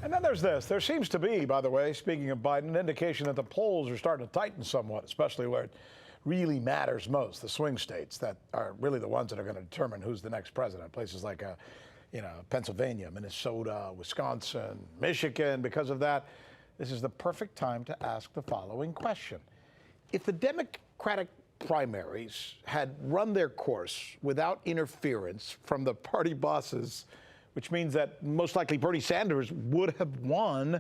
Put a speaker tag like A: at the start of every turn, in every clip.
A: And then there's this. There seems to be, by the way, speaking of Biden, an indication that the polls are starting to tighten somewhat, especially where it really matters most, the swing states that are really the ones that are going to determine who's the next president. Places like, Pennsylvania, Minnesota, Wisconsin, Michigan. Because of that, this is the perfect time to ask the following question. If the Democratic primaries had run their course without interference from the party bosses, which means that most likely Bernie Sanders would have won,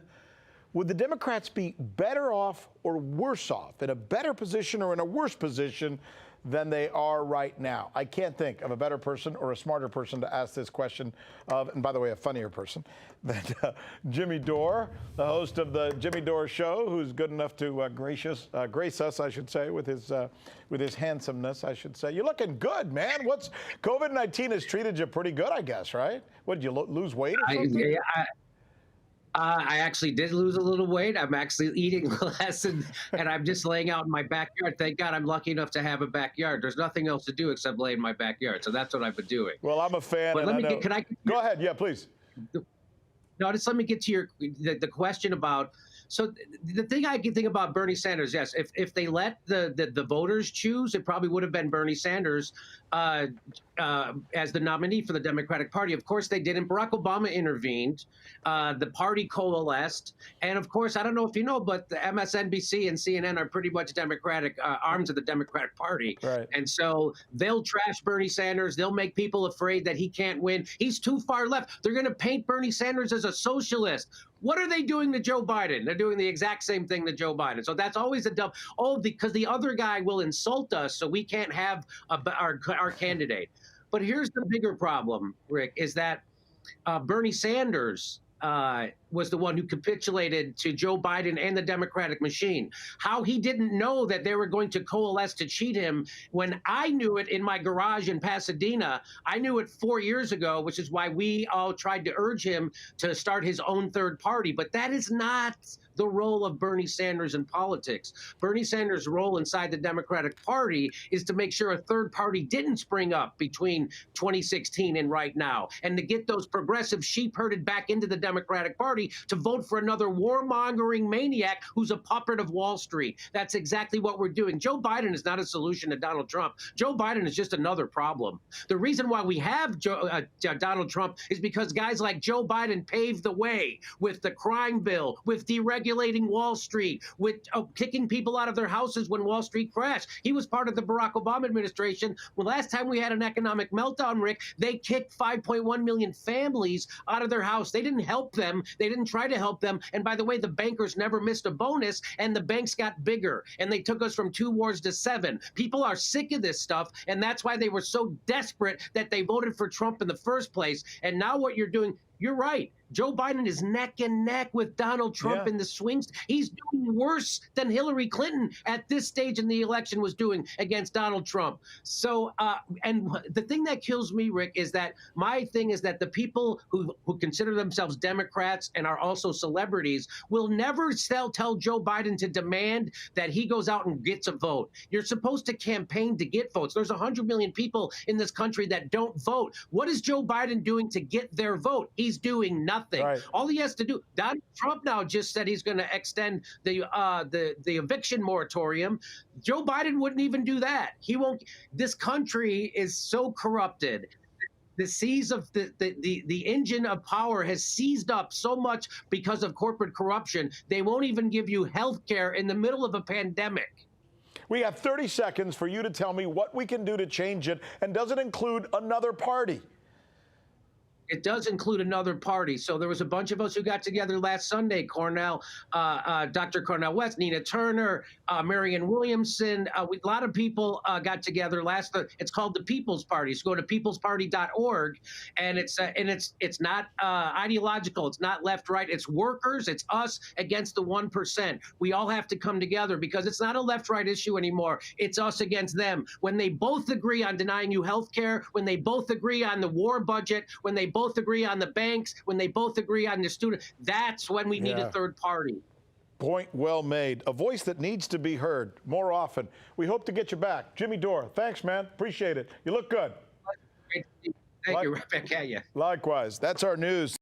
A: would the Democrats be better off or worse off, in a better position or in a worse position than they are right now? I can't think of a better person or a smarter person to ask this question of, and by the way, a funnier person, than Jimmy Dore, the host of the Jimmy Dore Show, who's good enough to grace us, I should say, with his handsomeness, I should say. You're looking good, man. COVID-19 has treated you pretty good, I guess, right? What, did you lose weight or something?
B: I actually did lose a little weight. I'm actually eating less, and I'm just laying out in my backyard. Thank God I'm lucky enough to have a backyard. There's nothing else to do except lay in my backyard. So that's what I've been doing.
A: Well, I'm a fan.
B: But
A: Go ahead. Yeah, please.
B: No, just let me get to the question about. So the thing I can think about Bernie Sanders, yes, if they let the voters choose, it probably would have been Bernie Sanders as the nominee for the Democratic Party. Of course, they didn't. Barack Obama intervened. The party coalesced. And of course, I don't know if you know, but the MSNBC and CNN are pretty much Democratic arms of the Democratic Party.
A: Right.
B: And so they'll trash Bernie Sanders. They'll make people afraid that he can't win. He's too far left. They're going to paint Bernie Sanders as a socialist. What are they doing to Joe Biden? They're doing the exact same thing to Joe Biden. So that's always a dumb. Oh, because the other guy will insult us, so we can't have our candidate. But here's the bigger problem, Rick, is that Bernie Sanders was the one who capitulated to Joe Biden and the Democratic machine. How he didn't know that they were going to coalesce to cheat him when I knew it in my garage in Pasadena. I knew it 4 years ago, which is why we all tried to urge him to start his own third party. But that is not the role of Bernie Sanders in politics. Bernie Sanders' role inside the Democratic Party is to make sure a third party didn't spring up between 2016 and right now, and to get those progressive sheep herded back into the Democratic Party to vote for another warmongering maniac who's a puppet of Wall Street. That's exactly what we're doing. Joe Biden is not a solution to Donald Trump. Joe Biden is just another problem. The reason why we have Donald Trump is because guys like Joe Biden paved the way with the crime bill, with deregulating Wall Street, with kicking people out of their houses when Wall Street crashed. He was part of the Barack Obama administration. Well, last time we had an economic meltdown, Rick, they kicked 5.1 million families out of their house. They didn't help them. They didn't try to help them. And by the way, the bankers never missed a bonus, and the banks got bigger, and they took us from 2 wars to 7. People are sick of this stuff, and that's why they were so desperate that they voted for Trump in the first place. And now what you're doing, you're right. Joe Biden is neck and neck with Donald Trump in the swings. He's doing worse than Hillary Clinton at this stage in the election was doing against Donald Trump. So, and the thing that kills me, Rick, is that my thing is that the people who consider themselves Democrats and are also celebrities will never tell Joe Biden to demand that he goes out and gets a vote. You're supposed to campaign to get votes. There's 100 million people in this country that don't vote. What is Joe Biden doing to get their vote? He's doing nothing.
A: Right.
B: All he has to do, Donald Trump now just said he's going to extend the eviction moratorium. Joe Biden wouldn't even do that. He won't. This country is so corrupted. The seas of the engine of power has seized up so much because of corporate corruption. They won't even give you health care in the middle of a pandemic.
A: We have 30 seconds for you to tell me what we can do to change it, and does it include another party?
B: It does include another party. So there was a bunch of us who got together last Sunday. Dr. Cornel West, Nina Turner, Marianne Williamson. A lot of people got together it's called the People's Party. So go to peoplesparty.org, and it's not ideological. It's not left, right. It's workers. It's us against the 1%. We all have to come together because it's not a left, right issue anymore. It's us against them. When they both agree on denying you health care, when they both agree on the war budget, when they both agree on the banks, when they both agree on the student, that's when we need a third party.
A: Point well made. A voice that needs to be heard more often. We hope to get you back. Jimmy Dore, thanks, man. Appreciate it. You look good.
B: Thank you. Right back at you.
A: Likewise. That's our news.